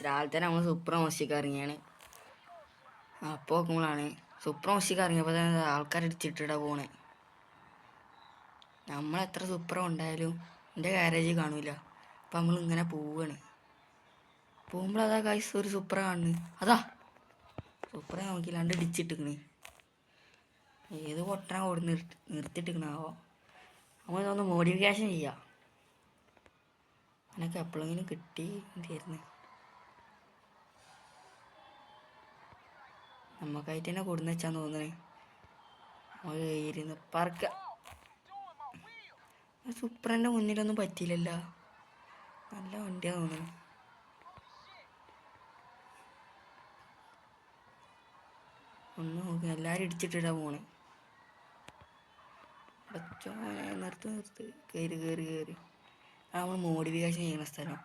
രാവിലെ തന്നെ നമ്മൾ സൂപ്പർ മോശിക്ക് ഇറങ്ങിയാണ്. അപ്പോൾ നോക്കുമ്പോഴാണ് സൂപ്പർ മോശിക്ക് ഇറങ്ങിയപ്പോൾ തന്നെ ആൾക്കാരടിച്ചിട്ടിടാ പോണേ. നമ്മളെത്ര സൂപ്പർ ഉണ്ടായാലും എൻ്റെ ഗാരേജിൽ കാണൂല. അപ്പം നമ്മൾ ഇങ്ങനെ പോവാണ്. പോകുമ്പോഴതാ കൈസ് ഒരു സൂപ്പർ കാണുന്നു. അതാ സൂപ്പറെ നോക്കിയില്ലാണ്ട് ഇടിച്ചിട്ടിക്കണ്. ഏത് പൊട്ടനാ ഓടി നിർത്തിയിട്ടിക്കണാവോ. നമ്മളൊന്ന് മോഡിഫിക്കേഷൻ ചെയ്യാം. എനിക്ക് എപ്പോഴെങ്കിലും കിട്ടി തരുന്നു. നമുക്കായിട്ട് തന്നെ കൊടുന്ന് വെച്ചാന്ന് തോന്നണേ. നമ്മൾ ഇരുന്ന് പറക്ക. സൂപ്പറിൻ്റെ മുന്നിലൊന്നും പറ്റിയില്ലല്ലോ. നല്ല വണ്ടിയാന്ന് തോന്നുന്നു. ഒന്ന് നോക്കി എല്ലാവരും ഇടിച്ചിട്ടിടാ പോണേ. നിർത്ത് കയറി നമ്മൾ മോഡിഫിക്കേഷൻ ചെയ്യുന്ന സ്ഥലം.